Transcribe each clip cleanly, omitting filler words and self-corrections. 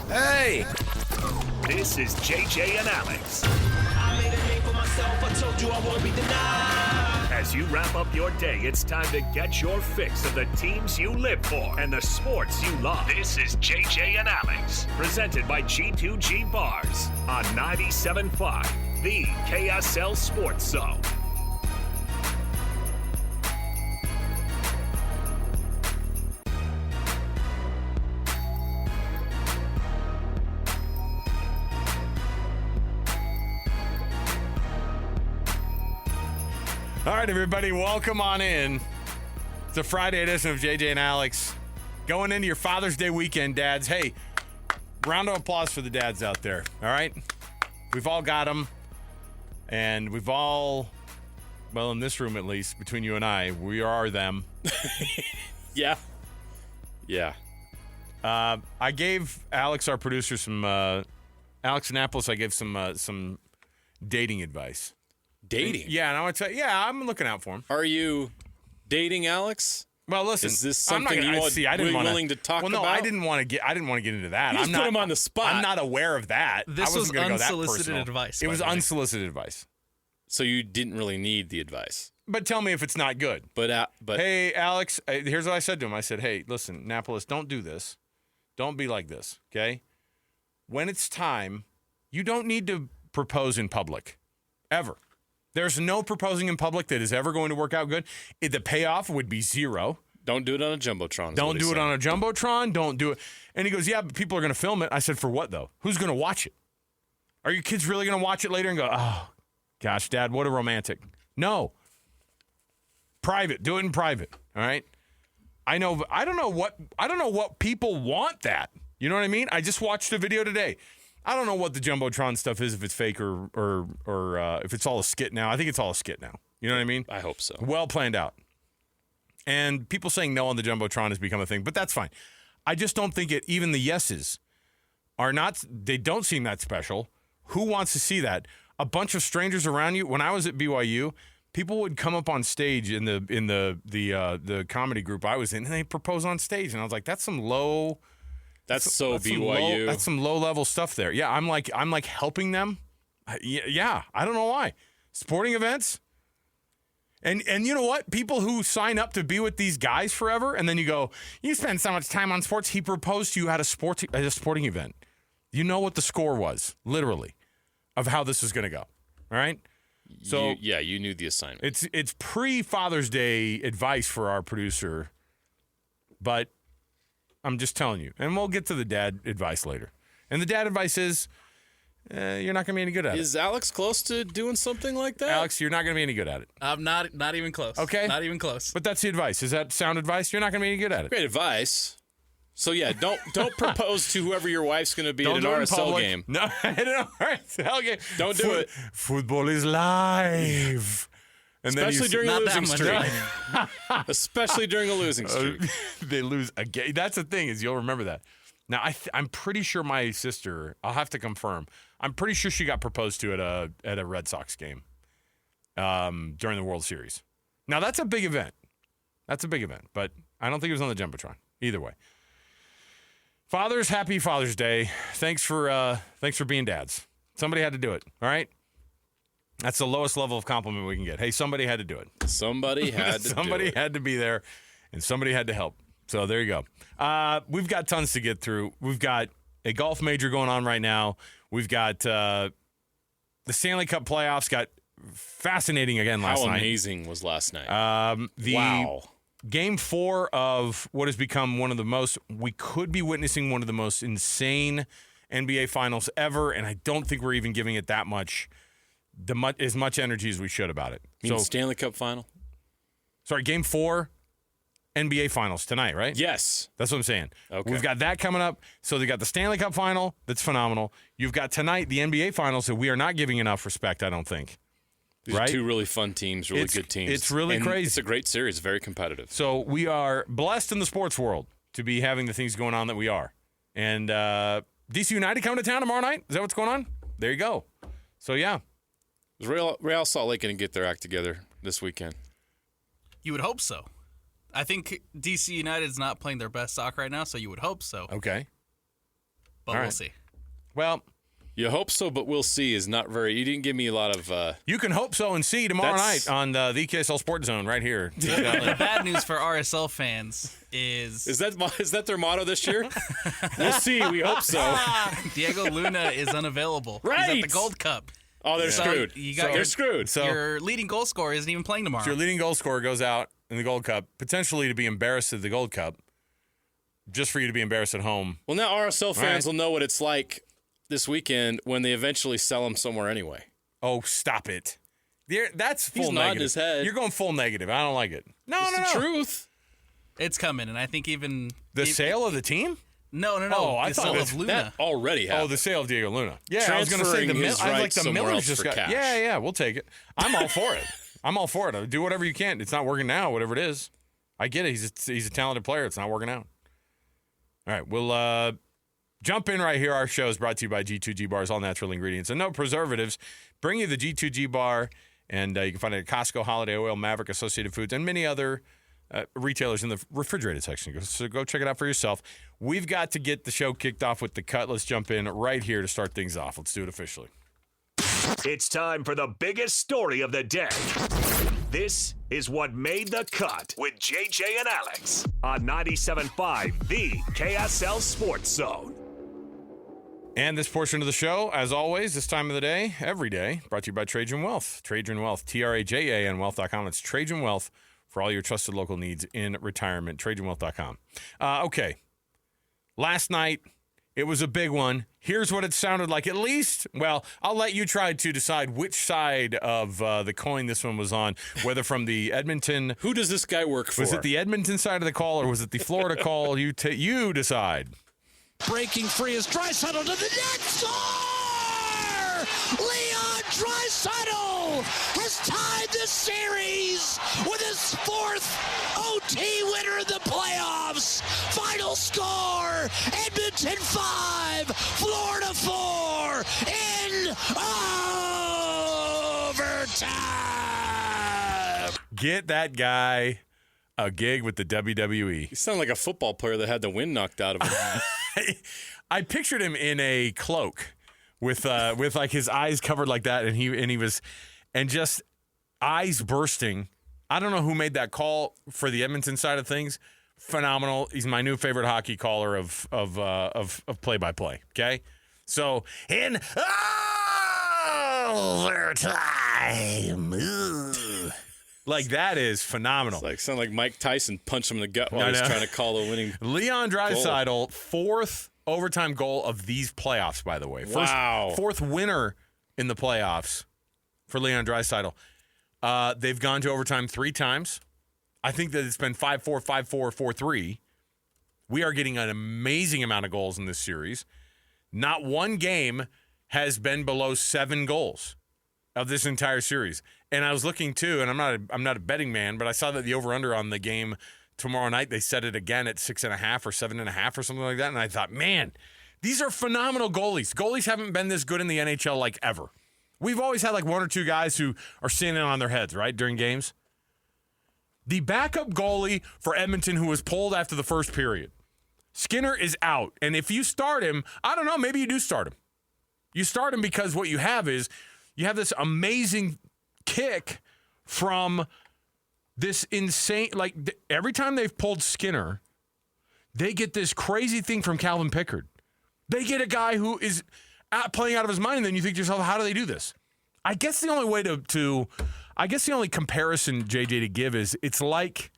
Hey! This is JJ and Alex. I made a name for myself, I told you I won't be denied. As you wrap up your day, it's time to get your fix of the teams you live for and the sports you love. This is JJ and Alex, presented by G2G Bars on 97.5, the KSL Sports Zone. All right, everybody, welcome on in. It's a Friday edition of JJ and Alex. Going into your Father's Day weekend, dads. Hey, round of applause for the dads out there, all right? We've all got them, and we've all, well, in this room at least, between you and I, we are them. Yeah. I gave Alex, our producer, Alex Annapolis, I gave some dating advice. Dating? Yeah, and I want to tell you, yeah, I'm looking out for him. Are you dating, Alex? Well, listen. Is this something you are willing to talk about? Well, no, I didn't want to get into that. You just put him on the spot. I'm not aware of that. This was unsolicited advice. It was unsolicited advice. So you didn't really need the advice. But tell me if it's not good. But hey, Alex, here's what I said to him. I said, hey, listen, Annapolis, don't do this. Don't be like this, okay? When it's time, you don't need to propose in public, ever. There's no proposing in public that is ever going to work out good. The payoff would be zero. Don't do it on a Jumbotron. Don't do it on a Jumbotron. Don't do it. And he goes, yeah, but people are going to film it. I said, for what, though? Who's going to watch it? Are your kids really going to watch it later and go, oh, gosh, Dad, what a romantic. No. Private. Do it in private, all right? I don't know what people want that. You know what I mean? I just watched a video today. I don't know what the Jumbotron stuff is, if it's fake or if it's all a skit now. I think it's all a skit now. You know what I mean? I hope so. Well planned out. And people saying no on the Jumbotron has become a thing, but that's fine. I just don't think even the yeses they don't seem that special. Who wants to see that? A bunch of strangers around you. When I was at BYU, people would come up on stage in the comedy group I was in, and they propose on stage. And I was like, that's some low... That's BYU. That's some low-level stuff there. Yeah, I'm like helping them. Yeah, I don't know why. Sporting events. And you know what? People who sign up to be with these guys forever, and then you go, you spend so much time on sports. He proposed to you at a sporting event. You know what the score was, literally, of how this is going to go. All right? So you knew the assignment. It's pre-Father's Day advice for our producer, but I'm just telling you. And we'll get to the dad advice later. And the dad advice is, you're not going to be any good at it. Is Alex close to doing something like that? Alex, you're not going to be any good at it. I'm not even close. Okay? Not even close. But that's the advice. Is that sound advice? You're not going to be any good at it. Great advice. So, yeah, don't propose to whoever your wife's going to be Don't at do an it in RSL public. game. No, at an RSL game. Don't do it. Football is live. And Especially during a losing streak. Especially during a losing streak. They lose again. That's the thing, is you'll remember that. Now, I'm pretty sure my sister, I'll have to confirm, I'm pretty sure she got proposed to at a Red Sox game during the World Series. Now, that's a big event. But I don't think it was on the Jumbotron. Either way. Fathers, happy Father's Day. Thanks for being dads. Somebody had to do it, all right? That's the lowest level of compliment we can get. Hey, somebody had to do it. Somebody had to Somebody had to be there, and somebody had to help. So there you go. We've got tons to get through. We've got a golf major going on right now. We've got the Stanley Cup playoffs got fascinating again last night. How amazing was last night? Wow. Game 4 of what has become we could be witnessing one of the most insane NBA finals ever, and I don't think we're even giving it that much. As much energy as we should about it. So Stanley Cup final? Sorry, Game 4, NBA Finals tonight, right? Yes. That's what I'm saying. Okay. We've got that coming up. So they got the Stanley Cup final. That's phenomenal. You've got tonight the NBA Finals that we are not giving enough respect, I don't think. These are two really fun teams, good teams. It's really crazy. It's a great series, very competitive. So we are blessed in the sports world to be having the things going on that we are. And DC United coming to town tomorrow night? Is that what's going on? There you go. So, yeah. Is Real Salt Lake going to get their act together this weekend? You would hope so. I think DC United's not playing their best soccer right now, so you would hope so. Okay. but we'll see. Well, You hope so, but we'll see is not very. You didn't give me a lot of. you can hope so and see tomorrow night on the KSL Sports Zone right here. The bad news for RSL fans is that their motto this year? We'll see. We hope so. Diego Luna is unavailable. Right. He's at the Gold Cup. Oh, they're screwed. They're screwed. So Your leading goal scorer isn't even playing tomorrow. your leading goal scorer goes out in the Gold Cup, potentially to be embarrassed at the Gold Cup, just for you to be embarrassed at home. Well, now RSL fans will know what it's like this weekend when they eventually sell him somewhere anyway. Oh, stop it. That's full He's negative. nodding his head. You're going full negative. I don't like it. No. The truth. It's coming, and I think even The sale of the team? No. Oh, I the thought sale it of was Luna. That already happened. Oh, the sale of Diego Luna. Yeah, I was going to say Transferring his rights the somewhere Millers else just for got. cash. Yeah, we'll take it. I'm all for it. I'm all for it. Do whatever you can. It's not working now, whatever it is. I get it. He's a talented player. It's not working out. All right, we'll jump in right here. Our show is brought to you by G2G Bars, all natural ingredients and no preservatives. Bring you the G2G Bar, and you can find it at Costco, Holiday Oil, Maverick, Associated Foods, and many other retailers in the refrigerated section. So go check it out for yourself. We've got to get the show kicked off with the cut. Let's jump in right here to start things off. Let's do it officially. It's time for the biggest story of the day. This is what made the cut with JJ and Alex on 97.5, the KSL Sports Zone. And this portion of the show, as always, this time of the day, every day, brought to you by Trajan Wealth. Trajan Wealth, Trajan Wealth.com. It's Trajan Wealth for all your trusted local needs in retirement. TrajanWealth.com. Okay. Last night, it was a big one. Here's what it sounded like. At least, well, I'll let you try to decide which side of the coin this one was on, whether from the Edmonton. Who does this guy work for? Was it the Edmonton side of the call or was it the Florida call? You decide. Breaking free is Draisaitl to the net. Score! Leon Draisaitl has tied the series with his fourth OT winner in the playoffs. Final score, Edmonton 5, Florida 4 in overtime. Get that guy a gig with the WWE. You sound like a football player that had the wind knocked out of him. I pictured him in a cloak with like his eyes covered like that, and he was just eyes bursting. I don't know who made that call for the Edmonton side of things. Phenomenal. He's my new favorite hockey caller of play-by-play. Okay, so in overtime, like that is phenomenal. Sound like Mike Tyson punched him in the gut while he's trying to call a winning. Leon Draisaitl, fourth overtime goal of these playoffs, by the way. Fourth winner in the playoffs for Leon Draisaitl. They've gone to overtime 3 times. I think that it's been 5-4, 5-4, 4-3. We are getting an amazing amount of goals in this series. Not one game has been below 7 goals of this entire series. And I was looking too, and I'm not a betting man, but I saw that the over-under on the game tomorrow night, they set it again at 6.5 or 7.5 or something like that. And I thought, man, these are phenomenal goalies. Goalies haven't been this good in the NHL like ever. We've always had like 1 or 2 guys who are standing on their heads, right, during games. The backup goalie for Edmonton who was pulled after the first period, Skinner, is out. And if you start him, I don't know, maybe you do start him. You start him because what you have is you have this amazing kick from this insane, like every time they've pulled Skinner, they get this crazy thing from Calvin Pickard. They get a guy who is playing out of his mind, and then you think to yourself, how do they do this? I guess the only way I guess the only comparison, JJ, to give is it's like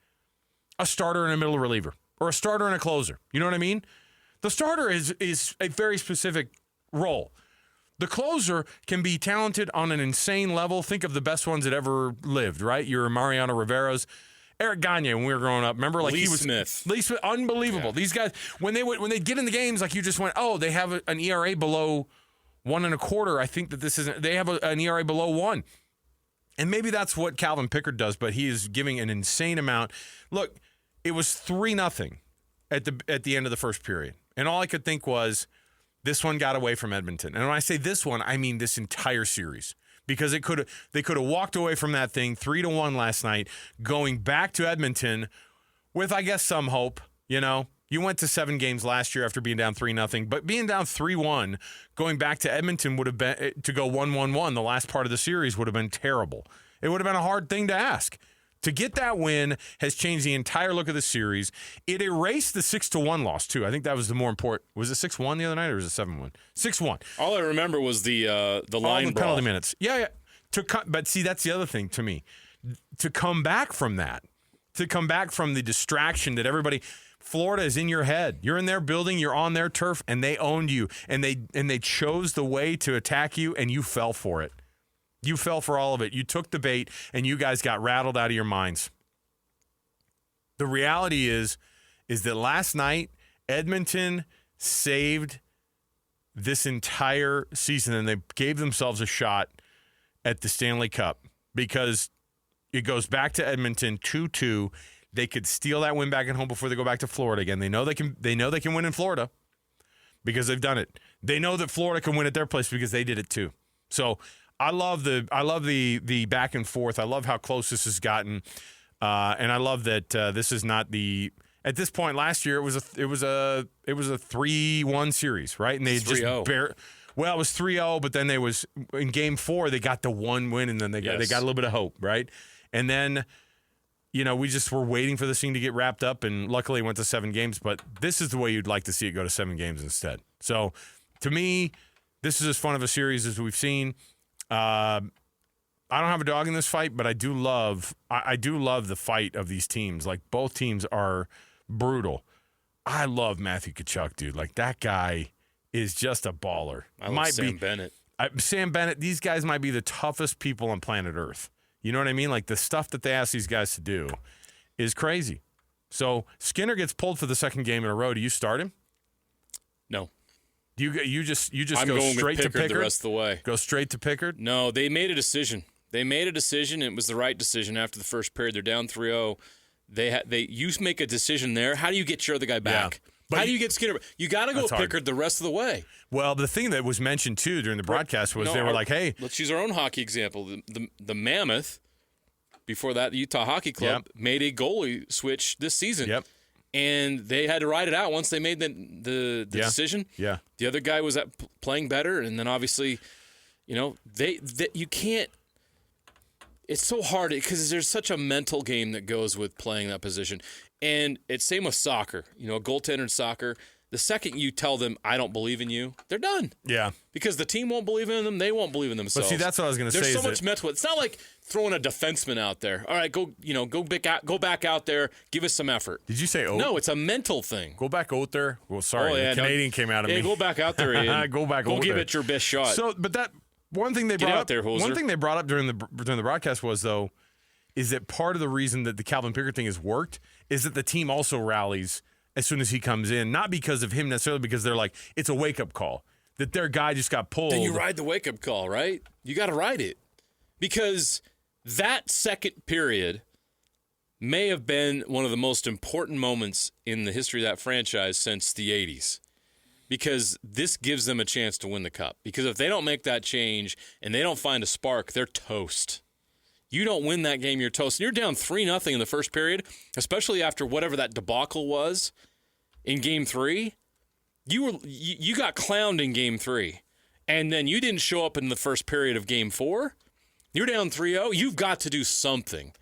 a starter and a middle reliever or a starter and a closer. You know what I mean? The starter is a very specific role. The closer can be talented on an insane level. Think of the best ones that ever lived, right? Your Mariano Rivera's, Eric Gagne when we were growing up. Remember, like Lee he was Smith. Lee Smith, unbelievable. Yeah. These guys when they get in the games, like you just went, oh, they have an ERA below 1.25. I think that this isn't. They have an ERA below 1, and maybe that's what Calvin Pickard does. But he is giving an insane amount. Look, it was 3-0 at the end of the first period, and all I could think was, this one got away from Edmonton. And when I say this one, I mean this entire series. Because they could have walked away from that thing 3-1 last night, going back to Edmonton with, I guess, some hope, you know. You went to 7 games last year after being down 3-0, but being down 3-1, going back to Edmonton would have been to go 1-1-1. The last part of the series would have been terrible. It would have been a hard thing to ask. To get that win has changed the entire look of the series. It erased the 6-1 loss too. I think that was the more important. Was it 6-1 the other night or was it 7-1? 6-1. All I remember was the line the brawl. penalty minutes. Yeah. But see, that's the other thing to me. To come back from that, to come back from the distraction that everybody. Florida is in your head. You're in their building. You're on their turf, and they owned you, and they chose the way to attack you, and you fell for it. You fell for all of it. You took the bait, and you guys got rattled out of your minds. The reality is that last night Edmonton saved this entire season, and they gave themselves a shot at the Stanley Cup because it goes back to Edmonton 2-2. They could steal that win back at home before they go back to Florida again. They know they can win in Florida because they've done it. They know that Florida can win at their place because they did it too. So I love the back and forth. I love how close this has gotten, and I love that this is not the. At this point last year, it was a 3-1 series, right? And they just well, it was 3-0, but then they was in Game 4 they got the one win, and then they got a little bit of hope, right? And then. We just were waiting for this thing to get wrapped up, and luckily it went to 7 games. But this is the way you'd like to see it go to 7 games instead. So, to me, this is as fun of a series as we've seen. I don't have a dog in this fight, but I do love the fight of these teams. Like, both teams are brutal. I love Matthew Tkachuk, dude. Like, that guy is just a baller. I love Sam Bennett. Sam Bennett, these guys might be the toughest people on planet Earth. You know what I mean? Like, the stuff that they ask these guys to do is crazy. So Skinner gets pulled for the second game in a row. Do you start him? No. You just I'm go going straight with to Pickard Pickard the rest of the way. Go straight to Pickard? No, they made a decision. It was the right decision after the first period. They're down 3-0. You make a decision there. How do you get your other guy back? Yeah. How do you get Skinner? You got to go Pickard the rest of the way. Well, the thing that was mentioned, too, during the broadcast was they were like, hey. Let's use our own hockey example. The Mammoth, before that, the Utah Hockey Club, made a goalie switch this season. Yep. And they had to ride it out once they made the decision. Yeah. The other guy was playing better, and then obviously, you can't. It's so hard because there's such a mental game that goes with playing that position. And it's same with soccer. A goaltender in soccer, the second you tell them, I don't believe in you, they're done. Yeah. Because the team won't believe in them, they won't believe in themselves. But see, that's what I was going to say. There's so much mental. It's not like throwing a defenseman out there. All right, go back out there, give us some effort. Did you say No, it's a mental thing. Go back out there. Well, sorry, the Canadian came out of me. Go back out there and go give it your best shot. So, but that one thing they brought up during the broadcast was though, is that part of the reason that the Calvin Pickard thing has worked is that the team also rallies as soon as he comes in, not because of him necessarily, because they're like, it's a wake-up call that their guy just got pulled. Then you ride the wake-up call, right? You got to ride it because that second period may have been one of the most important moments in the history of that franchise since the 80s because this gives them a chance to win the Cup. Because if they don't make that change and they don't find a spark, they're toast. You don't win that game, you're toast. And you're down 3-0 in the first period, especially after whatever that debacle was in Game 3. You got clowned in Game 3, and then you didn't show up in the first period of Game 4. You're down 3-0. You've got to do something.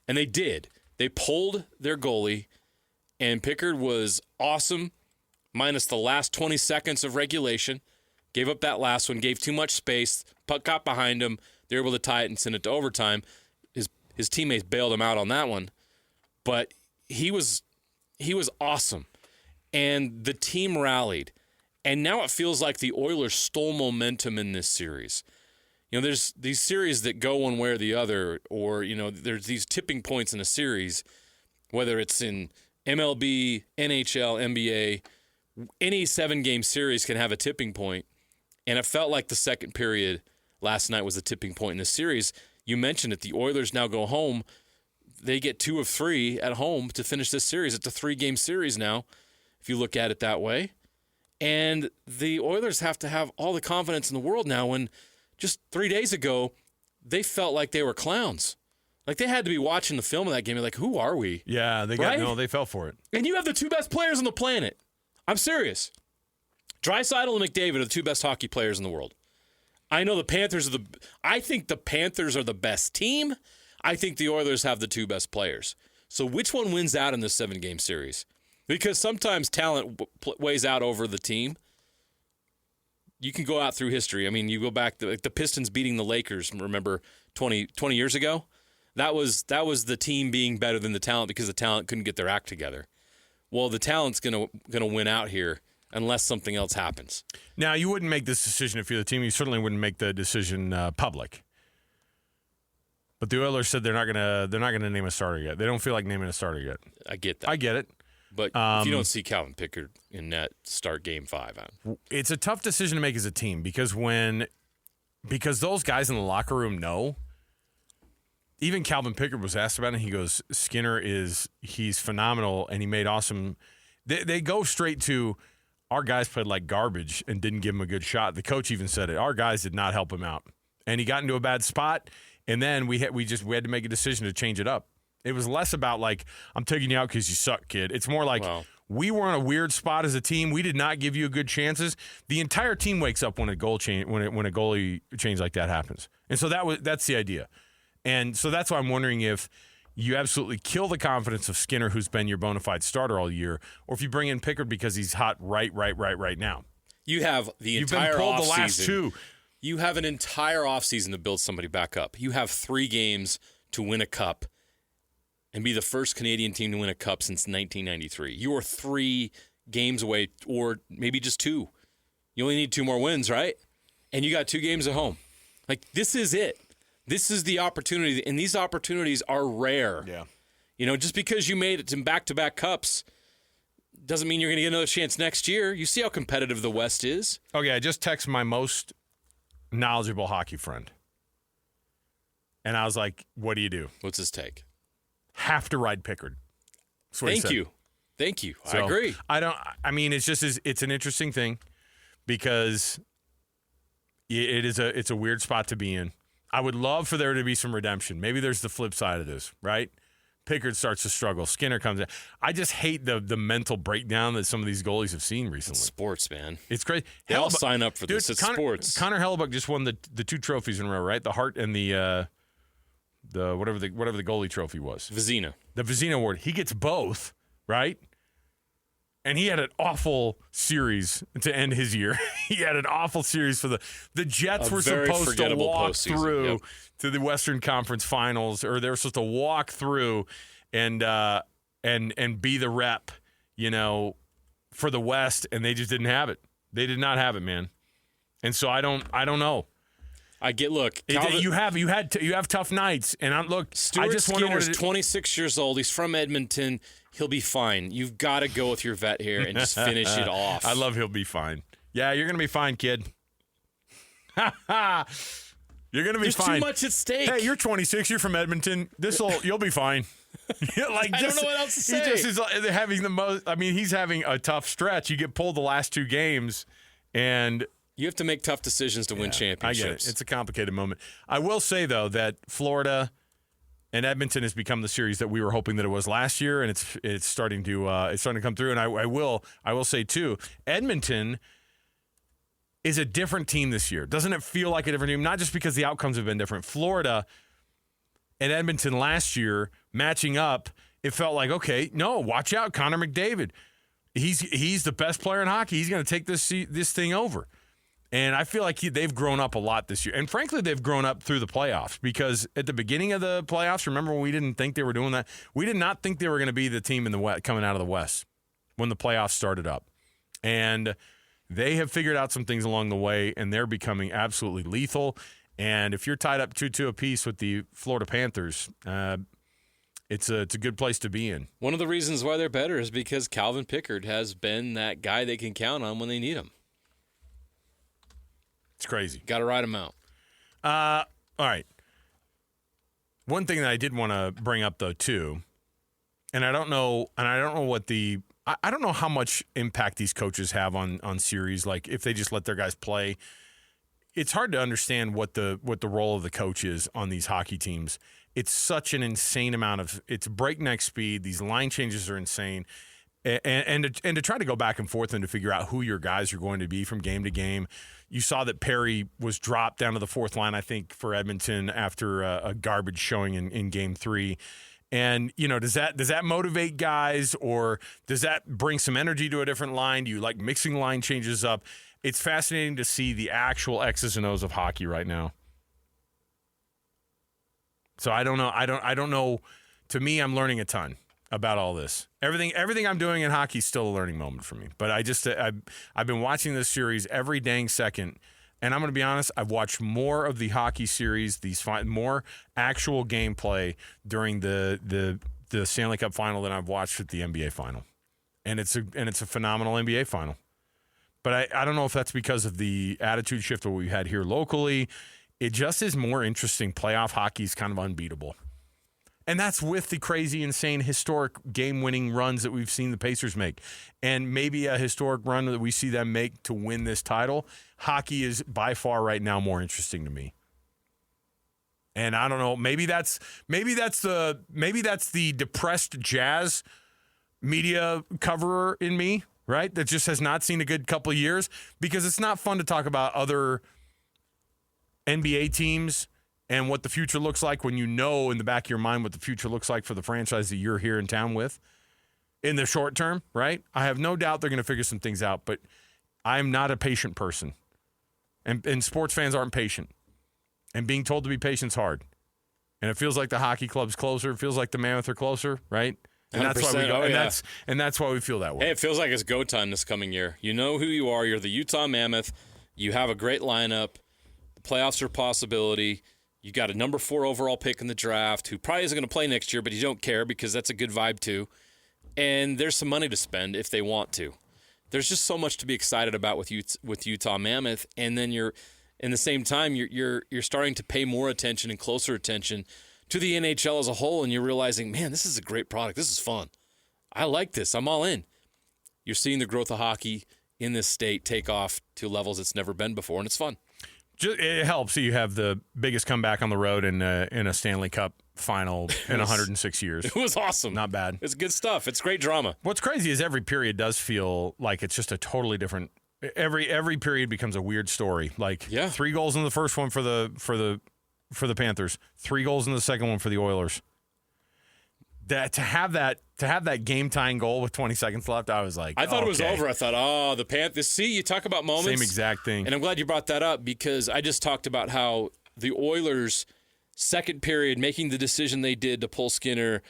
And they did. They pulled their goalie, and Pickard was awesome, minus the last 20 seconds of regulation. Gave up that last one, gave too much space. Puck got behind him. They were able to tie it and send it to overtime. His teammates bailed him out on that one. But he was awesome. And the team rallied. And now it feels like the Oilers stole momentum in this series. There's these series that go one way or the other, or, there's these tipping points in a series, whether it's in MLB, NHL, NBA, any 7-game series can have a tipping point. And it felt like the second period last night was a tipping point in the series. You mentioned it. The Oilers now go home. They get 2 of 3 at home to finish this series. It's a 3-game series now, if you look at it that way. And the Oilers have to have all the confidence in the world now when just 3 days ago, they felt like they were clowns. Like, they had to be watching the film of that game and like, who are we? Yeah, they fell for it. And you have the two best players on the planet. I'm serious. Draisaitl and McDavid are the two best hockey players in the world. I know the Panthers I think the Panthers are the best team. I think the Oilers have the two best players. So which one wins out in this 7-game series? Because sometimes talent weighs out over the team. You can go out through history. I mean, you go back to the Pistons beating the Lakers, remember 20 years ago? That was the team being better than the talent because the talent couldn't get their act together. Well, the talent's gonna win out here unless something else happens. Now, you wouldn't make this decision if you're the team. You certainly wouldn't make the decision public. But the Oilers said they're not gonna name a starter yet. They don't feel like naming a starter yet. I get that. I get it. But if you don't see Calvin Pickard in net start Game 5, it's a tough decision to make as a team because those guys in the locker room know. Even Calvin Pickard was asked about it. He goes, Skinner he's phenomenal, and he made awesome. They go straight to, our guys played like garbage and didn't give him a good shot. The coach even said it. Our guys did not help him out, and he got into a bad spot. And then we had to make a decision to change it up. It was less about like, I'm taking you out because you suck, kid. It's more like, we were in a weird spot as a team. We did not give you good chances. The entire team wakes up when a goalie change like that happens, and so that's the idea. And so that's why I'm wondering if you absolutely kill the confidence of Skinner, who's been your bona fide starter all year, or if you bring in Pickard because he's hot right now. You have You've been pulled the last two. You have an entire offseason to build somebody back up. You have 3 games to win a cup and be the first Canadian team to win a cup since 1993. You are 3 games away, or maybe just 2. You only need 2 more wins, right? And you got 2 games at home. Like, this is it. This is the opportunity, and these opportunities are rare. Yeah. You know, just because you made it to back-to-back cups doesn't mean you're going to get another chance next year. You see how competitive the West is. Okay, I just texted my most knowledgeable hockey friend, and I was like, what do you do? What's his take? Have to ride Pickard. Thank you. So, I agree. I mean, it's an interesting thing because it's a weird spot to be in. I would love for there to be some redemption. Maybe there's the flip side of this, right? Pickard starts to struggle. Skinner comes in. I just hate the mental breakdown that some of these goalies have seen recently. It's sports, man. It's crazy. They all sign up for this. It's sports. Connor Hellebuck just won the 2 trophies in a row, right? The Hart and the whatever the goalie trophy was. Vezina. The Vezina Award. He gets both, right? And he had an awful series to end his year. He had an awful series for the Jets were supposed to walk through to the Western Conference Finals, or they were supposed to walk through and be the rep, you know, for the West, and they just didn't have it. They did not have it, man. And so I don't know. You have tough nights, and I just wonder Skinner's 26 years old. He's from Edmonton. He'll be fine. You've got to go with your vet here and just finish it off. I love he'll be fine. Yeah, you're gonna be fine, kid. You're gonna be There's fine. Too much at stake. Hey, you're 26. You're from Edmonton. You'll be fine. I don't know what else to say. He just is having the most. I mean, he's having a tough stretch. You get pulled the last 2 games, and you have to make tough decisions to win championships. I get it. It's a complicated moment. I will say though that Florida and Edmonton has become the series that we were hoping that it was last year, and it's starting to come through. And I will say too, Edmonton is a different team this year. Doesn't it feel like a different team? Not just because the outcomes have been different. Florida and Edmonton last year matching up, it felt like, okay, no, watch out, Connor McDavid. He's the best player in hockey. He's going to take this thing over. And I feel like they've grown up a lot this year. And frankly, they've grown up through the playoffs because at the beginning of the playoffs, remember when we didn't think they were doing that? We did not think they were going to be the team in the West, coming out of the West when the playoffs started up. And they have figured out some things along the way, and they're becoming absolutely lethal. And if you're tied up 2-2 apiece with the Florida Panthers, it's a good place to be in. One of the reasons why they're better is because Calvin Pickard has been that guy they can count on when they need him. It's crazy. Got to ride him out. All right. One thing that I did want to bring up though too, and I don't know how much impact these coaches have on series. Like if they just let their guys play, it's hard to understand what the role of the coach is on these hockey teams. it's such an insane amount of it's breakneck speed. These line changes are insane. And to try to go back and forth and to figure out who your guys are going to be from game to game. You saw that Perry was dropped down to the fourth line, I think, for Edmonton after a garbage showing in Game 3. And, does that motivate guys, or does that bring some energy to a different line? Do you like mixing line changes up? It's fascinating to see the actual X's and O's of hockey right now. So I don't know. I don't know. To me, I'm learning a ton about all this. Everything I'm doing in hockey is still a learning moment for me. But I've been watching this series every dang second, and I'm going to be honest, I've watched more of the hockey series, more actual gameplay during the Stanley Cup final than I've watched at the NBA final. And it's a phenomenal NBA final. But I don't know if that's because of the attitude shift that we've had here locally. It just is more interesting. Playoff hockey is kind of unbeatable. And that's with the crazy, insane, historic game-winning runs that we've seen the Pacers make. And maybe a historic run that we see them make to win this title. Hockey is by far right now more interesting to me. And I don't know, maybe that's the depressed Jazz media coverer in me, right? That just has not seen a good couple of years, because it's not fun to talk about other NBA teams and what the future looks like when you know in the back of your mind what the future looks like for the franchise that you're here in town with in the short term, right? I have no doubt they're going to figure some things out, but I'm not a patient person. And sports fans aren't patient. And being told to be patient's hard. And it feels like the hockey club's closer. It feels like the Mammoth are closer, right? And that's why we go, and that's why we feel that way. Hey, it feels like it's go time this coming year. You know who you are. You're the Utah Mammoth. You have a great lineup. The playoffs are a possibility. You got a number 4 overall pick in the draft who probably isn't going to play next year, but you don't care because that's a good vibe too. And there's some money to spend if they want to. There's just so much to be excited about with Utah Mammoth, and then you're in the same time you're starting to pay more attention and closer attention to the NHL as a whole, and you're realizing, man, this is a great product. This is fun. I like this. I'm all in. You're seeing the growth of hockey in this state take off to levels it's never been before, and it's fun. It helps that you have the biggest comeback on the road in a Stanley Cup final in 106 years. It was awesome. Not bad. It's good stuff. It's great drama. What's crazy is every period does feel like it's just a totally different. Every period becomes a weird story. Like 3 goals in the first one for the Panthers, 3 goals in the second one for the Oilers. To have that game tying goal with 20 seconds left, I was like, I thought it was over. I thought, the Panthers. See, you talk about moments. Same exact thing. And I'm glad you brought that up, because I just talked about how the Oilers' second period, making the decision they did to pull Skinner,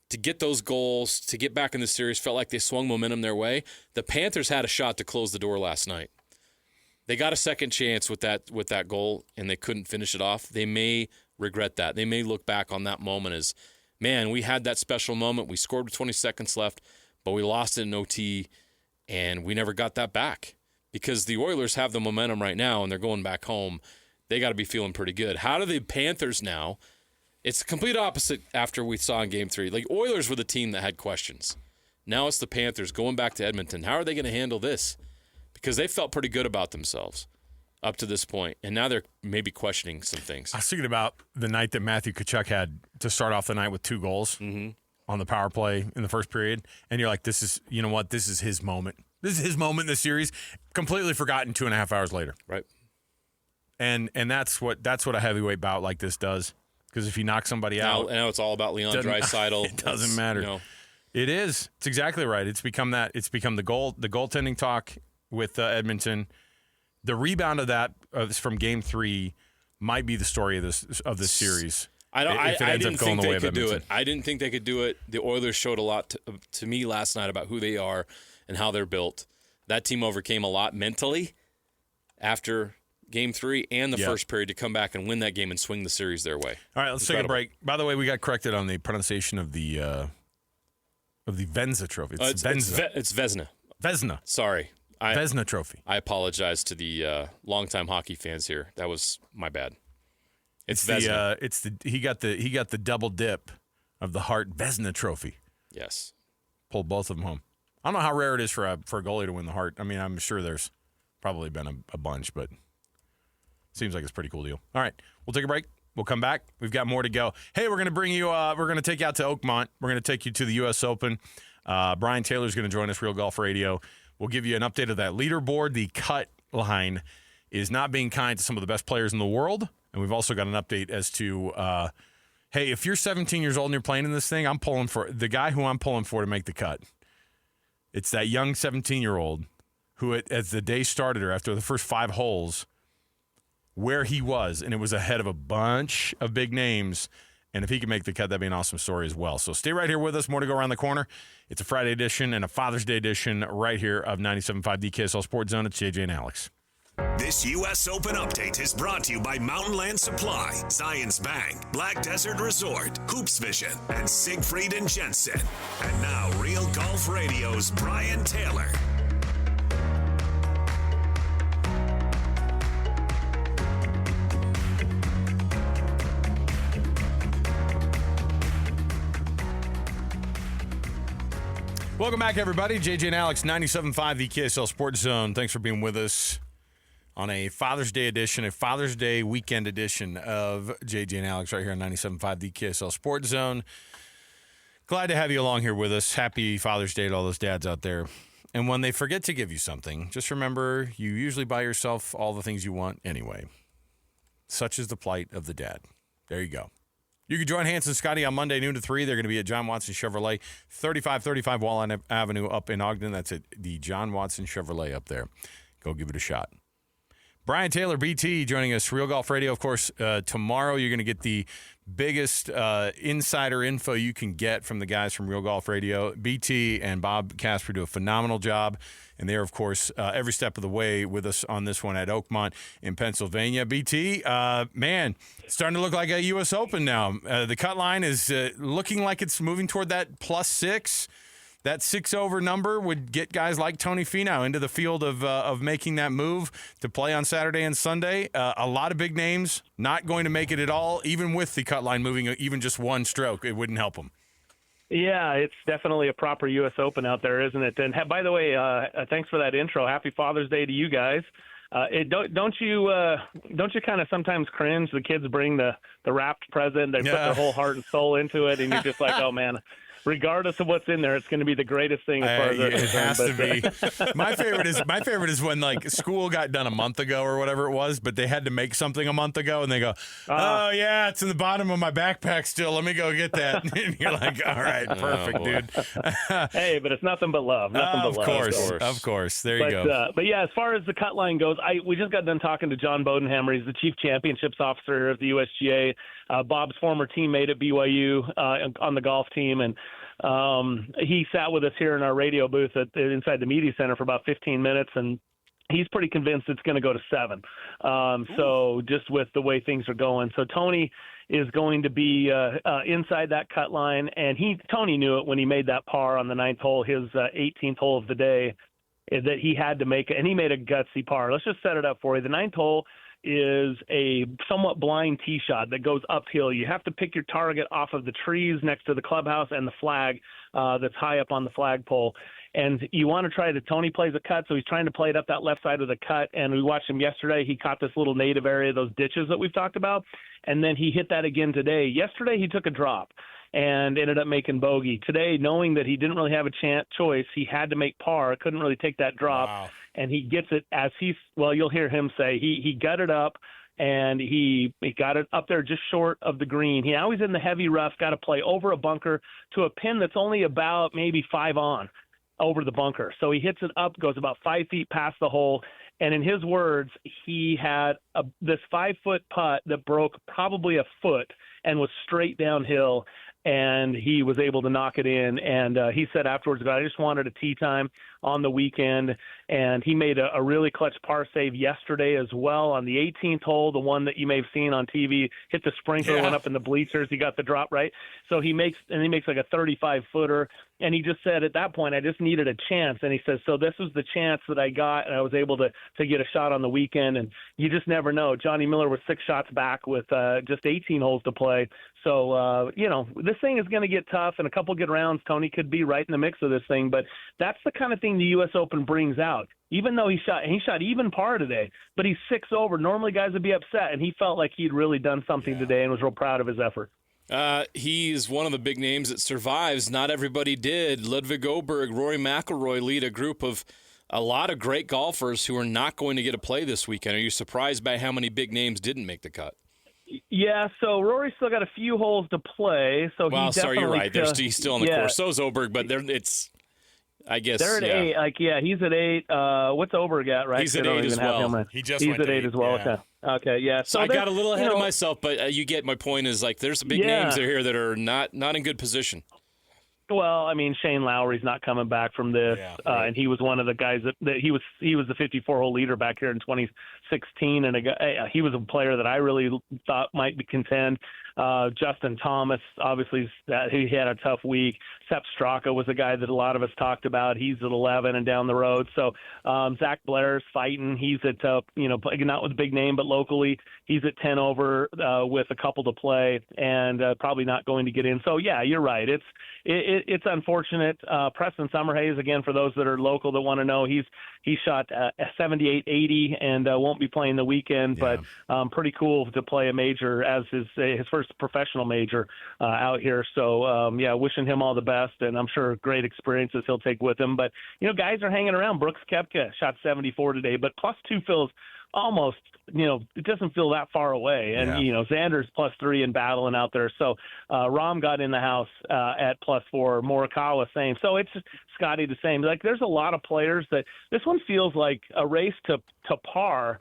to get those goals, to get back in the series, felt like they swung momentum their way. The Panthers had a shot to close the door last night. They got a second chance with that goal, and they couldn't finish it off. They may regret that. They may look back on that moment as, man, we had that special moment. We scored with 20 seconds left, but we lost it in OT, and we never got that back, because the Oilers have the momentum right now, and they're going back home. They got to be feeling pretty good. How do the Panthers now? It's the complete opposite after we saw in Game 3. Like, Oilers were the team that had questions. Now it's the Panthers going back to Edmonton. How are they going to handle this? Because they felt pretty good about themselves up to this point, and now they're maybe questioning some things. I was thinking about the night that Matthew Tkachuk had to start off the night with 2 goals on the power play in the first period, and you're like, this is his moment. This is his moment in the series. Completely forgotten 2.5 hours later. Right. And that's what a heavyweight bout like this does. Because if you knock somebody out, now it's all about Leon Draisaitl. It doesn't matter. It is. It's exactly right. It's become that. It's become the goaltending talk with Edmonton. The rebound of that from Game 3 might be the story of this series. I didn't think they could do it. I didn't think they could do it. The Oilers showed a lot to me last night about who they are and how they're built. That team overcame a lot mentally after Game 3 and the first period to come back and win that game and swing the series their way. All right, let's take a break. By the way, we got corrected on the pronunciation of the Vezina Trophy. It's Vezina. Vezina. Sorry. Vezina Trophy. I apologize to the longtime hockey fans here. That was my bad. It's Vezina. He got the double dip of the Hart Vezina Trophy. Yes. Pulled both of them home. I don't know how rare it is for a goalie to win the Hart. I mean, I'm sure there's probably been a bunch, but seems like it's a pretty cool deal. All right, we'll take a break. We'll come back. We've got more to go. Hey, we're going to bring you, we're going to take you out to Oakmont. We're going to take you to the U.S. Open. Brian Taylor's going to join us, Real Golf Radio. We'll give you an update of that leaderboard. The cut line is not being kind to some of the best players in the world. And we've also got an update as to, hey, if you're 17 years old and you're playing in this thing, I'm pulling for the guy who I'm pulling for to make the cut. It's that young 17-year-old who, as the day started or after the first 5 holes, where he was, and it was ahead of a bunch of big names. And if he can make the cut, that'd be an awesome story as well. So stay right here with us. More to go around the corner. It's a Friday edition and a Father's Day edition right here of 97.5 DKSL Sports Zone. It's JJ and Alex. This U.S. Open update is brought to you by Mountain Land Supply, Science Bank, Black Desert Resort, Hoops Vision, and Siegfried and Jensen. And now, Real Golf Radio's Brian Taylor. Welcome back, everybody. JJ and Alex, 97.5, the KSL Sports Zone. Thanks for being with us on a Father's Day edition, a Father's Day weekend edition of JJ and Alex right here on 97.5, the KSL Sports Zone. Glad to have you along here with us. Happy Father's Day to all those dads out there. And when they forget to give you something, just remember you usually buy yourself all the things you want anyway. Such is the plight of the dad. There you go. You can join Hans and Scotty on Monday, noon to 3. They're going to be at John Watson Chevrolet, 3535 Walnut Avenue up in Ogden. That's at the John Watson Chevrolet up there. Go give it a shot. Brian Taylor, BT, joining us, Real Golf Radio. Of course, tomorrow you're going to get the biggest insider info you can get from the guys from Real Golf Radio. BT and Bob Casper do a phenomenal job, and they're, of course, every step of the way with us on this one at Oakmont in Pennsylvania. BT, man, it's starting to look like a U.S. Open now. The cut line is looking like it's moving toward that +6. That 6-over number would get guys like Tony Finau into the field of making that move to play on Saturday and Sunday. A lot of big names not going to make it at all, even with the cut line moving even just one stroke. It wouldn't help them. Yeah, it's definitely a proper U.S. Open out there, isn't it? And by the way, thanks for that intro. Happy Father's Day to you guys. Don't you kind of sometimes cringe? The kids bring the wrapped present, they put their whole heart and soul into it, and you're just like, oh man. Regardless of what's in there, it's going to be the greatest thing as far as it has to be. My favorite is when like school got done a month ago or whatever it was, but they had to make something a month ago, and they go, "Oh yeah, it's in the bottom of my backpack still. Let me go get that." And you're like, "All right, perfect, dude." Hey, but it's nothing but love. Of course. There you go. But yeah, as far as the cut line goes, we just got done talking to John Bodenhammer. He's the chief championships officer of the USGA. Bob's former teammate at BYU on the golf team, and he sat with us here in our radio booth inside the media center for about 15 minutes, and he's pretty convinced it's going to go to 7. So just with the way things are going. So Tony is going to be inside that cut line, and Tony knew it when he made that par on the 9th hole, his 18th hole of the day, that he had to make it, and he made a gutsy par. Let's just set it up for you. The 9th hole is a somewhat blind tee shot that goes uphill. You have to pick your target off of the trees next to the clubhouse and the flag that's high up on the flagpole. And you want to try to, Tony plays a cut, so he's trying to play it up that left side of the cut. And we watched him yesterday. He caught this little native area, those ditches that we've talked about. And then he hit that again today. Yesterday he took a drop and ended up making bogey. Today, knowing that he didn't really have a choice, he had to make par, couldn't really take that drop. Wow. And he gets it as you'll hear him say, he gutted up, and he got it up there just short of the green. Now he's in the heavy rough, got to play over a bunker to a pin that's only about maybe 5 on over the bunker. So he hits it up, goes about 5 feet past the hole, and in his words, he had this 5-foot putt that broke probably a foot and was straight downhill, and he was able to knock it in. And he said afterwards, I just wanted a tee time on the weekend. And he made a really clutch par save yesterday as well on the 18th hole, the one that you may have seen on TV, hit the sprinkler, went up in the bleachers. He got the drop right. So he makes like a 35-footer. And he just said at that point, I just needed a chance. And he says, so this was the chance that I got, and I was able to get a shot on the weekend. And you just never know. Johnny Miller was 6 shots back with just 18 holes to play. So, this thing is going to get tough, and a couple good rounds, Tony could be right in the mix of this thing. But that's the kind of thing everything the U.S. Open brings out. Even though he shot even par today, but he's 6 over. Normally guys would be upset, and he felt like he'd really done something today and was real proud of his effort. He's one of the big names that survives. Not everybody did. Ludwig Oberg, Rory McIlroy lead a group of a lot of great golfers who are not going to get a play this weekend. Are you surprised by how many big names didn't make the cut? Yeah, so Rory's still got a few holes to play. So sorry, you're right. He's still on the course. So's Oberg, but I guess they're at 8. He's at 8. What's Oberg at? Right? He's at 8 as well. He's at 8 as well. Yeah. Okay. Yeah. So I got a little ahead of myself, but you get my point. Is like there's big names here that are not in good position. Well, I mean, Shane Lowry's not coming back from this, and he was one of the guys that he was the 54-hole leader back here in 2016, and he was a player that I really thought might be contend. Justin Thomas, obviously, he had a tough week. Sepp Straka was a guy that a lot of us talked about. He's at 11 and down the road. So Zach Blair's fighting. He's at not with a big name, but locally he's at 10 over with a couple to play, and probably not going to get in. So yeah, you're right. It's unfortunate. Preston Summerhays, again, for those that are local that want to know, he shot a 78-80 and won't be playing the weekend, but pretty cool to play a major as his first professional major out here. So wishing him all the best, and I'm sure great experiences he'll take with him. But guys are hanging around. Brooks Koepka shot 74 today, but +2 feels almost, it doesn't feel that far away. And, Xander's +3 and battling out there. So Rahm got in the house at +4, Morikawa same. So it's Scotty the same. Like, there's a lot of players that this one feels like a race to par,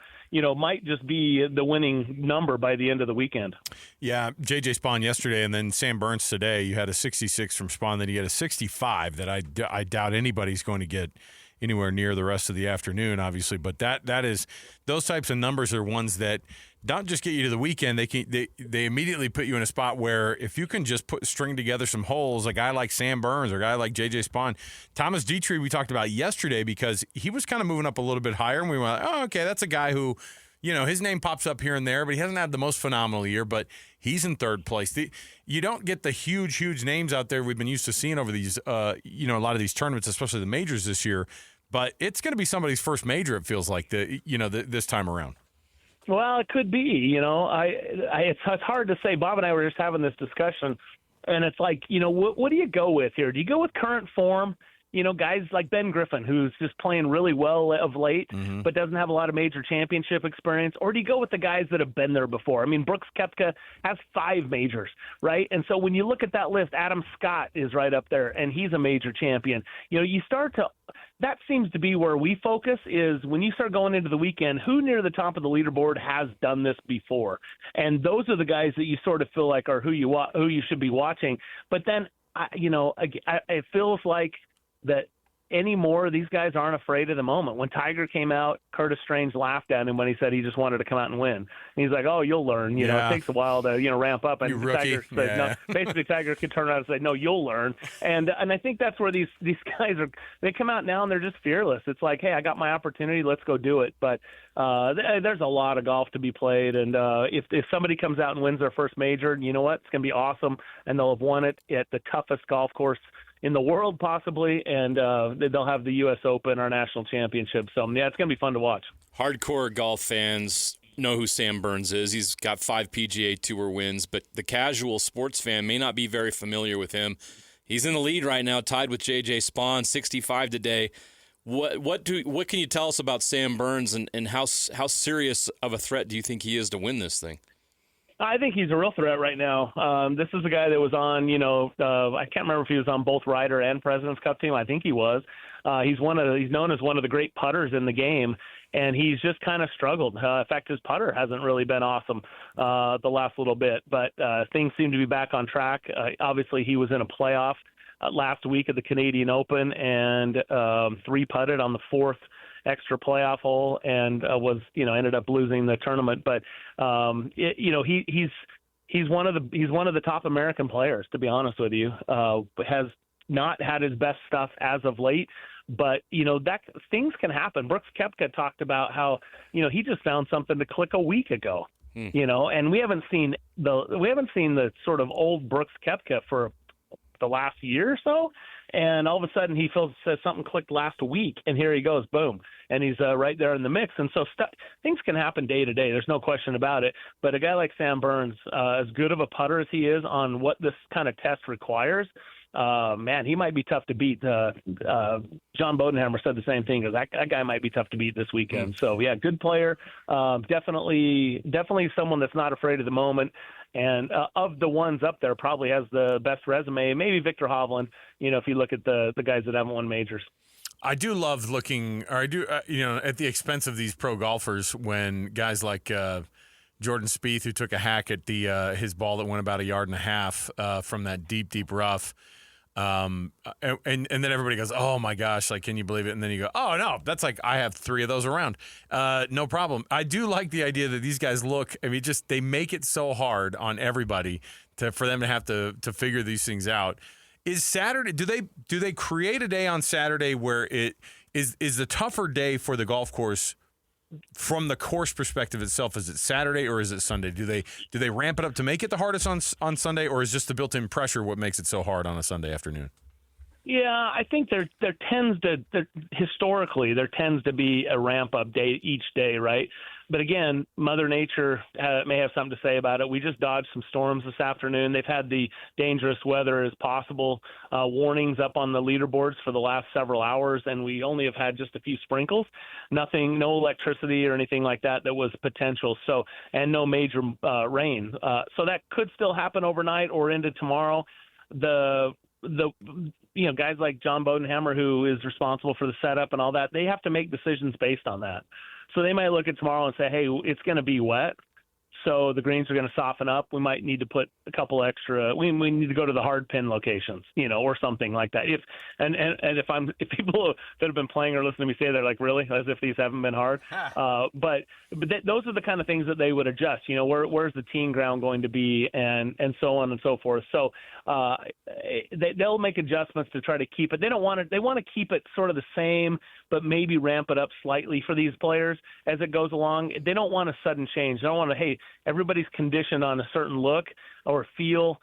might just be the winning number by the end of the weekend. Yeah, J.J. Spaun yesterday, and then Sam Burns today. You had a 66 from Spaun, then you had a 65 that I doubt anybody's going to get anywhere near the rest of the afternoon, obviously. But that is, those types of numbers are ones that don't just get you to the weekend. They immediately put you in a spot where if you can just string together some holes, a guy like Sam Burns or a guy like J.J. Spaun, Thomas Dietrich we talked about yesterday because he was kind of moving up a little bit higher, and we went, oh, okay, that's a guy who, his name pops up here and there, but he hasn't had the most phenomenal year, but he's in third place. You don't get the huge names out there we've been used to seeing over these, a lot of these tournaments, especially the majors this year. But it's going to be somebody's first major, it feels like, this time around. Well, it could be. It's hard to say. Bob and I were just having this discussion, and it's like, what do you go with here? Do you go with current form? Guys like Ben Griffin, who's just playing really well of late, but doesn't have a lot of major championship experience? Or do you go with the guys that have been there before? I mean, Brooks Koepka has 5 majors, right? And so when you look at that list, Adam Scott is right up there, and he's a major champion. You start to – that seems to be where we focus, is when you start going into the weekend, who near the top of the leaderboard has done this before? And those are the guys that you sort of feel like are who you should be watching. But then, it feels like that anymore, these guys aren't afraid of the moment. When Tiger came out, Curtis Strange laughed at him when he said he just wanted to come out and win. And he's like, "Oh, you'll learn. It takes a while to ramp up." And Tiger said, "No." Basically, Tiger could turn around and say, "No, you'll learn." And I think that's where these guys are. They come out now and they're just fearless. It's like, "Hey, I got my opportunity. Let's go do it." But there's a lot of golf to be played, and if somebody comes out and wins their first major, you know what? It's going to be awesome, and they'll have won it at the toughest golf course in the world, possibly, and they'll have the U.S. Open, our national championship. So, yeah, it's going to be fun to watch. Hardcore golf fans know who Sam Burns is. He's got 5 PGA Tour wins, but the casual sports fan may not be very familiar with him. He's in the lead right now, tied with J.J. Spaun, 65 today. What can you tell us about Sam Burns, and how serious of a threat do you think he is to win this thing? I think he's a real threat right now. This is a guy that was on, I can't remember if he was on both Ryder and President's Cup team. I think he was. He's known as one of the great putters in the game, and he's just kind of struggled. In fact, his putter hasn't really been awesome the last little bit, but things seem to be back on track. Obviously, he was in a playoff last week at the Canadian Open and 3-putted on the 4th extra playoff hole and ended up losing the tournament. But he's one of the top American players, to be honest with you. Has not had his best stuff as of late, but that things can happen. Brooks Koepka talked about how he just found something to click a week ago. And we haven't seen the sort of old Brooks Koepka for the last year or so. And all of a sudden he says something clicked last week, and here he goes, boom. And he's right there in the mix. And so things can happen day to day. There's no question about it. But a guy like Sam Burns, as good of a putter as he is on what this kind of test requires, man, he might be tough to beat. John Bodenhammer said the same thing. That guy might be tough to beat this weekend. So, yeah, good player. Definitely someone that's not afraid of the moment. And of the ones up there, probably has the best resume. Maybe Victor Hovland, if you look at the guys that haven't won majors. I do love looking, or I do, at the expense of these pro golfers when guys like Jordan Spieth, who took a hack at his ball that went about 1.5 yards from that deep rough. And then everybody goes, oh my gosh, like, can you believe it? And then you go, oh no, that's like, I have 3 of those around. No problem. I do like the idea that these guys they make it so hard on everybody for them to have to figure these things out. Is Saturday, do they create a day on Saturday where it is the tougher day for the golf course from the course perspective itself? Is it Saturday or is it Sunday? Do they ramp it up to make it the hardest on Sunday, or is just the built-in pressure what makes it so hard on a Sunday afternoon? Yeah, I think historically there tends to be a ramp-up day each day, right? But again, Mother Nature may have something to say about it. We just dodged some storms this afternoon. They've had the dangerous weather as possible warnings up on the leaderboards for the last several hours, and we only have had just a few sprinkles. Nothing, no electricity or anything like that was potential. So, and no major rain. So that could still happen overnight or into tomorrow. Guys like John Bodenhammer, who is responsible for the setup and all that, they have to make decisions based on that. So they might look at tomorrow and say, hey, it's going to be wet, so the greens are going to soften up. We might need to put a couple extra. We need to go to the hard pin locations, or something like that. If people that have been playing or listening to me say, they're like, really, as if these haven't been hard. But those are the kind of things that they would adjust. Where's the teeing ground going to be, and so on and so forth. So they'll make adjustments to try to keep it. They want to keep it sort of the same, but maybe ramp it up slightly for these players as it goes along. They don't want a sudden change. They don't want to, hey, everybody's conditioned on a certain look or feel,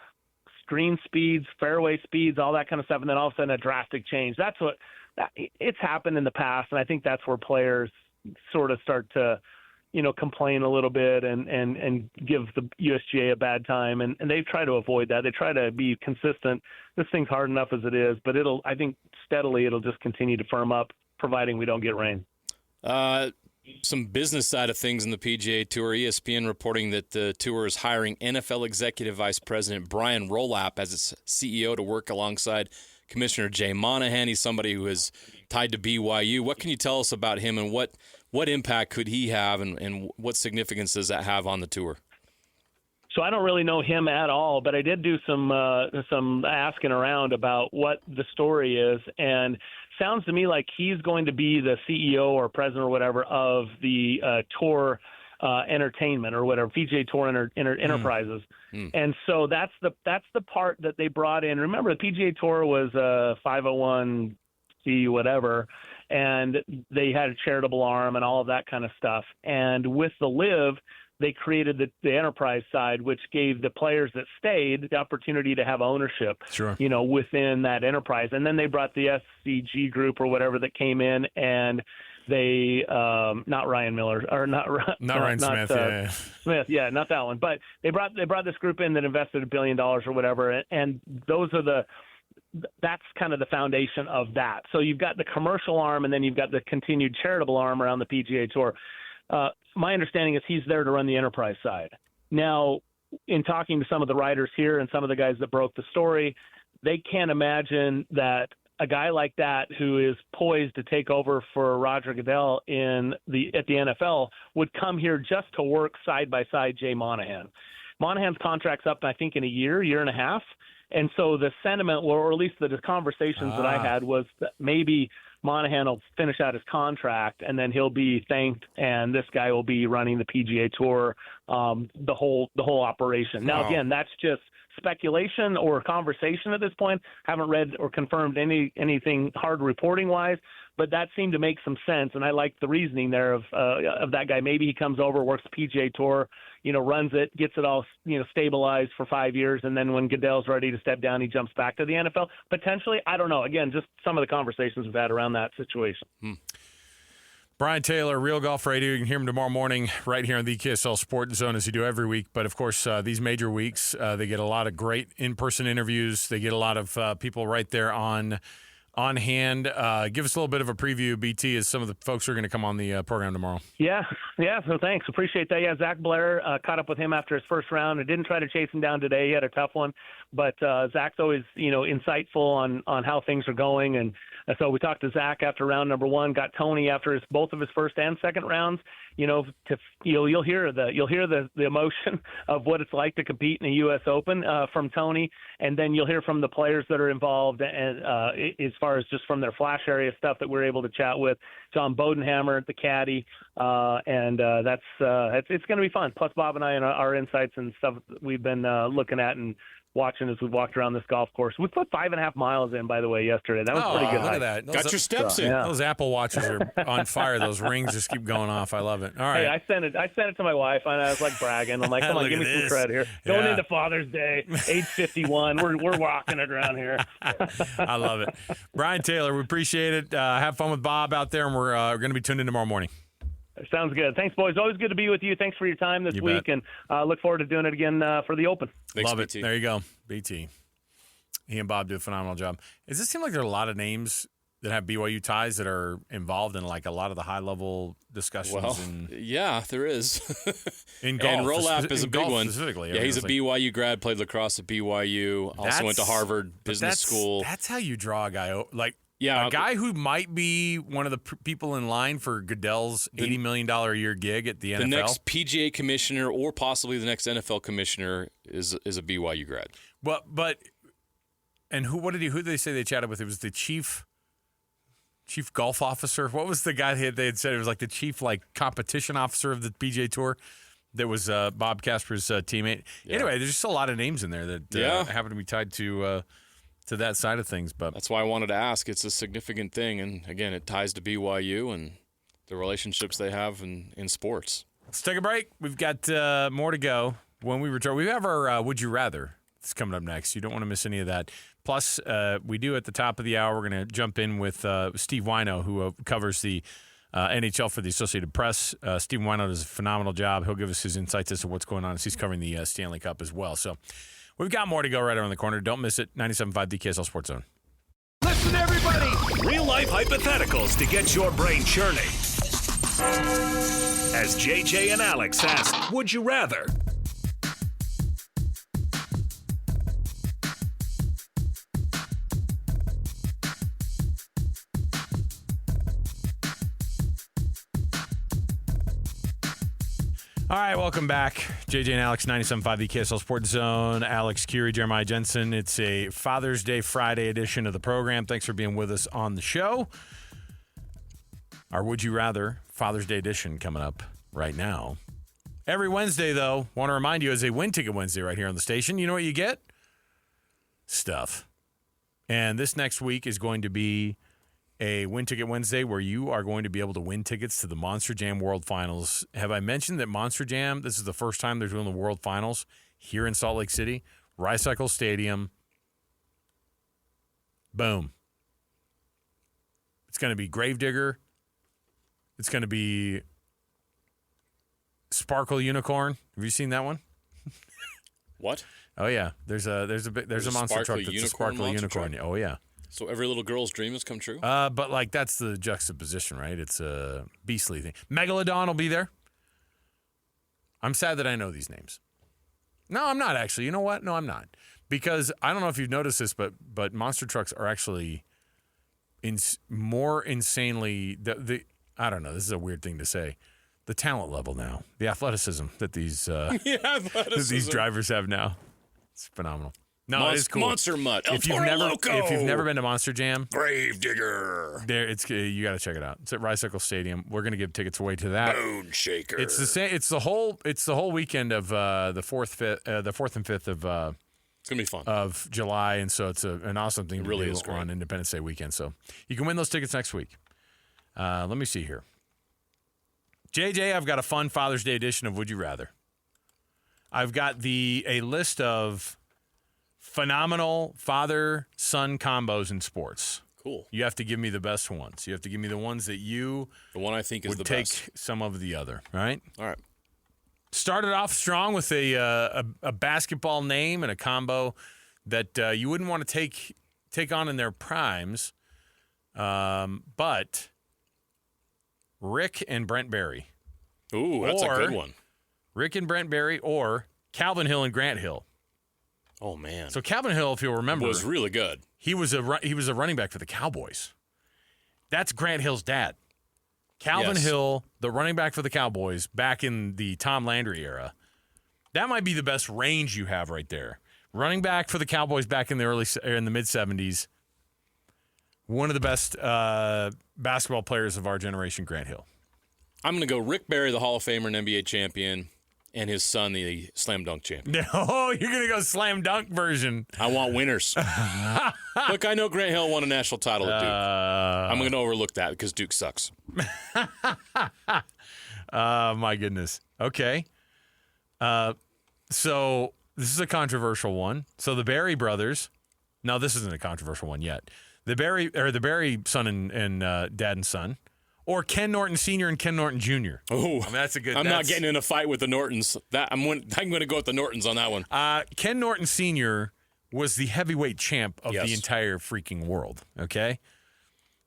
green speeds, fairway speeds, all that kind of stuff, and then all of a sudden a drastic change. It's happened in the past, and I think that's where players sort of start to, complain a little bit and give the USGA a bad time, and they try to avoid that. They try to be consistent. This thing's hard enough as it is, but I think steadily it'll just continue to firm up, providing we don't get rain. Some business side of things in the PGA Tour. ESPN reporting that the tour is hiring NFL Executive Vice President Brian Rolapp as its CEO to work alongside Commissioner Jay Monahan. He's somebody who is tied to BYU. What can you tell us about him, and what impact could he have, and what significance does that have on the tour? So I don't really know him at all, but I did do some asking around about what the story is, and sounds to me like he's going to be the CEO or president or whatever of the tour entertainment or whatever, PGA Tour Enterprises. And so that's the part that they brought in. Remember, the PGA Tour was 501c whatever, and they had a charitable arm and all of that kind of stuff. And with the LIV, they created the enterprise side, which gave the players that stayed the opportunity to have ownership, sure, within that enterprise. And then they brought the SCG group or whatever that came in, and they not Ryan Miller or not Ryan Smith, Smith, yeah, not that one. But they brought this group in that invested $1 billion or whatever, and those are that's kind of the foundation of that. So you've got the commercial arm, and then you've got the continued charitable arm around the PGA Tour. My understanding is he's there to run the enterprise side. Now, in talking to some of the writers here and some of the guys that broke the story, they can't imagine that a guy like that who is poised to take over for Roger Goodell at the NFL would come here just to work side by side Jay Monahan. Monahan's contract's up, I think, in a year and a half. And so the sentiment, or at least the conversations that I had, was that maybe Monahan will finish out his contract and then he'll be thanked, and this guy will be running the PGA Tour, the whole operation. Now, again, that's just speculation or conversation at this point. Haven't read or confirmed anything hard reporting-wise, but that seemed to make some sense, and I liked the reasoning there of that guy. Maybe he comes over, works the PGA Tour, runs it, gets it all, stabilized for 5 years, and then when Goodell's ready to step down, he jumps back to the NFL. Potentially, I don't know. Again, just some of the conversations we've had around that situation. Brian Taylor, Real Golf Radio. You can hear him tomorrow morning right here on the KSL Sport Zone as you do every week. But, of course, these major weeks, they get a lot of great in-person interviews. They get a lot of people right there on hand. Give us a little bit of a preview, BT, as some of the folks are going to come on the program tomorrow. Yeah, so thanks. Appreciate that. Yeah, Zach Blair, caught up with him after his first round. I didn't try to chase him down today. He had a tough one. But Zach's always, insightful on how things are going. And so we talked to Zach after round number 1, got Tony after both of his first and second rounds. You'll hear the emotion of what it's like to compete in a U.S. Open from Tony, and then you'll hear from the players that are involved, and as far as just from their flash area stuff that we're able to chat with John Bodenhammer, the caddy, and it's going to be fun. Plus Bob and I and our insights and stuff we've been looking at and watching as we walked around this golf course. We put 5.5 miles in, by the way, yesterday. That was pretty good. Look at that. Got your steps in. Yeah. Those Apple Watches are on fire. Those rings just keep going off. I love it. All right. Hey, I sent it to my wife, and I was like bragging. I'm like, come on, give me some credit here. Going into Father's Day, age 51. We're walking it around here. I love it. Brian Taylor, we appreciate it. Have fun with Bob out there, and we're going to be tuned in tomorrow morning. Sounds good. Thanks, boys. Always good to be with you. Thanks for your time this week, and look forward to doing it again for the Open. Thanks, Love BT. it. There you go, BT. He and Bob do a phenomenal job. Does it seem like there are a lot of names that have BYU ties that are involved in like a lot of the high-level discussions? Well, yeah, there is. In golf. And Rolap is a big one. Specifically. Yeah, he's a BYU grad, played lacrosse at BYU, also went to Harvard Business School. That's how you draw a guy. Like, yeah, a guy who might be one of the people in line for Goodell's $80 million a year gig at the NFL. The next PGA commissioner or possibly the next NFL commissioner is a BYU grad. But and who did they say they chatted with? It was the chief golf officer. What was the guy they had said? It was like the chief competition officer of the PGA Tour. That was Bob Casper's teammate. Yeah. Anyway, there's just a lot of names in there that happen to be tied to that side of things. But that's why I wanted to ask. It's a significant thing, and again, it ties to BYU and the relationships they have in sports. Let's take a break. We've got more to go. When we return, we have our Would You Rather. It's coming up next. You don't want to miss any of that. Plus, we do at the top of the hour, we're going to jump in with Steve Wino, who covers the NHL for the Associated Press. Steve Wino does a phenomenal job. He'll give us his insights as to what's going on as he's covering the Stanley Cup as well. So we've got more to go right around the corner. Don't miss it. 97.5 DKSL Sports Zone. Listen, everybody. Real-life hypotheticals to get your brain churning. As JJ and Alex ask, would you rather? All right, welcome back. JJ and Alex, 97.5, the KSL Sports Zone. Alex, Kirry, Jeremiah Jensen. It's a Father's Day Friday edition of the program. Thanks for being with us on the show. Our Would You Rather Father's Day edition coming up right now. Every Wednesday, though, want to remind you, is a Win Ticket Wednesday right here on the station. You know what you get? Stuff. And this next week is going to be a Win Ticket Wednesday where you are going to be able to win tickets to the Monster Jam World Finals. Have I mentioned that Monster Jam, this is the first time they're doing the World Finals here in Salt Lake City? Draisaitl Stadium. Boom. It's going to be Gravedigger. It's going to be Sparkle Unicorn. Have you seen that one? What? Oh yeah, there's a monster truck that's a Sparkle Unicorn. Truck? Oh yeah. So every little girl's dream has come true? But that's the juxtaposition, right? It's a beastly thing. Megalodon will be there. I'm sad that I know these names. No, I'm not actually. You know what? No, I'm not. Because I don't know if you've noticed this, but monster trucks are actually more insanely I don't know. This is a weird thing to say. The talent level now, the athleticism that these that these drivers have now, it's phenomenal. No, it is cool. Monster Mutt. If you've never been to Monster Jam, Gravedigger. You got to check it out. It's at Draisaitl Stadium. We're going to give tickets away to that. Bone Shaker. It's the same. It's the whole weekend of the 4th and 5th It's gonna be fun. of July, and so it's an awesome thing to really do is great. on Independence Day weekend. So you can win those tickets next week. Let me see here. JJ, I've got a fun Father's Day edition of Would You Rather. I've got a list of phenomenal father-son combos in sports. Cool. You have to give me the best ones. You have to give me the ones that you The one I think is would the take best. some of the other, right? All right. Started off strong with a basketball name and a combo that you wouldn't want to take on in their primes, but Rick and Brent Berry. Ooh, that's a Or- good one. Rick and Brent Berry, or Calvin Hill and Grant Hill. Oh man, So Calvin Hill, if you'll remember, was really good. he was a running back for the Cowboys. That's Grant Hill's dad. Calvin Yes. Hill, the running back for the Cowboys back in the Tom Landry era. That might be the best range you have right there. Running back for the Cowboys back in the mid 70s. One of the best basketball players of our generation, Grant Hill. I'm gonna go Rick Barry, the Hall of Famer and NBA champion, and his son, the slam dunk champion. Oh, you're gonna go slam dunk version. I want winners. Look, I know Grant Hill won a national title at Duke. I'm going to overlook that because Duke sucks. My goodness. Okay. So this is a controversial one. So the Berry brothers. No, this isn't a controversial one yet. The Berry son and dad and son, or Ken Norton Sr. and Ken Norton Jr. Oh, I mean, that's a good. I'm not that's- getting in a fight with the Nortons. I'm going to go with the Nortons on that one. Ken Norton Sr. was the heavyweight champ of Yes. the entire freaking world. Okay.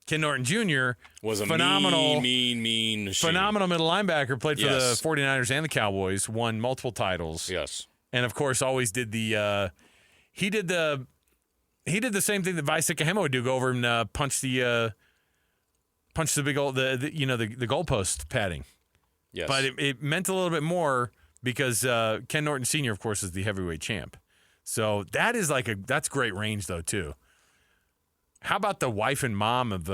Ken Norton Jr. Was a phenomenal, mean machine. phenomenal middle linebacker. Played for Yes. the 49ers and the Cowboys. Won multiple titles. Yes. And of course, always did the he did the same thing that Vicek Kahema would do: go over and punch the big old the goalpost padding. Yes. But it meant a little bit more because Ken Norton Sr. of course is the heavyweight champ. So that is that's great range though too. How about the wife and mom of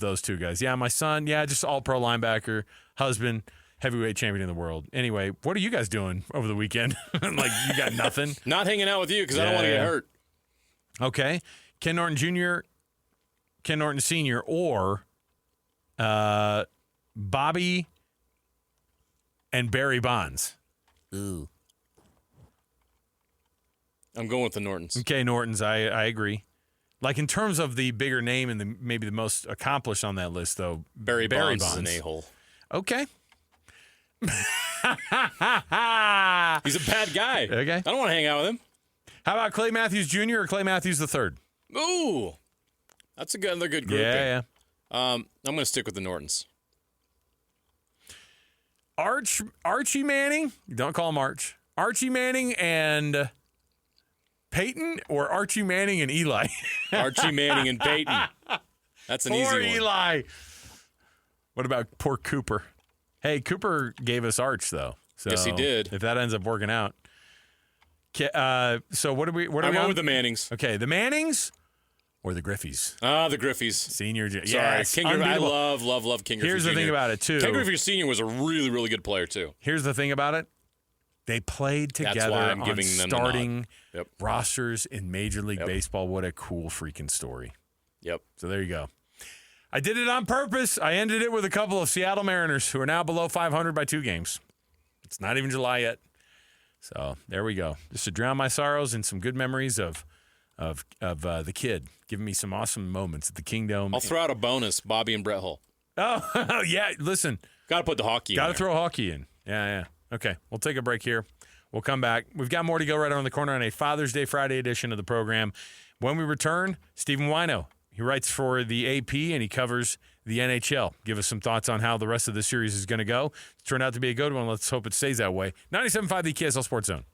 those two guys? Yeah, my son. Yeah, just all pro linebacker, husband. Heavyweight champion in the world. Anyway, what are you guys doing over the weekend? Like, you got nothing? Not hanging out with you because I don't want to get hurt. Okay. Ken Norton Jr., Ken Norton Sr., or Bobby and Barry Bonds. Ooh. I'm going with the Nortons. Okay, Nortons, I agree. Like, in terms of the bigger name and maybe the most accomplished on that list, though, Barry Bonds is an a-hole. Okay. He's a bad guy. Okay. I don't want to hang out with him. How about Clay Matthews Jr. or Clay Matthews III? Ooh. That's another good grouping. Yeah. I'm going to stick with the Nortons. Archie Manning, don't call him Arch. Archie Manning and Peyton, or Archie Manning and Eli? Archie Manning and Peyton. That's an Poor easy one. Eli. What about poor Cooper? Hey, Cooper gave us Arch though. So Yes, he did. If that ends up working out. So what are we? What are I we went on? with the Mannings. Okay, the Mannings or the Griffies? The Griffies. Senior. Sorry, Yes, King Griffey. I unbeatable. love King Griffey Here's the Jr. thing about it too. King Griffey Sr. was a really, really good player too. Here's the thing about it. They played That's together why I'm on giving them the starting nod. Yep. rosters in Major League Yep. Baseball. What a cool freaking story. Yep. So there you go. I did it on purpose. I ended it with a couple of Seattle Mariners who are now below 500 by 2 games. It's not even July yet. So there we go. Just to drown my sorrows in some good memories of the kid giving me some awesome moments at the Kingdom. I'll throw out a bonus, Bobby and Brett Hull. Oh, yeah. Listen, Got to put the hockey in got to there. throw hockey in. Yeah. Okay, we'll take a break here. We'll come back. We've got more to go right around the corner on a Father's Day Friday edition of the program. When we return, Stephen Wino. He writes for the AP and he covers the NHL. Give us some thoughts on how the rest of the series is going to go. It's turned out to be a good one. Let's hope it stays that way. 97.5 the KSL Sports Zone.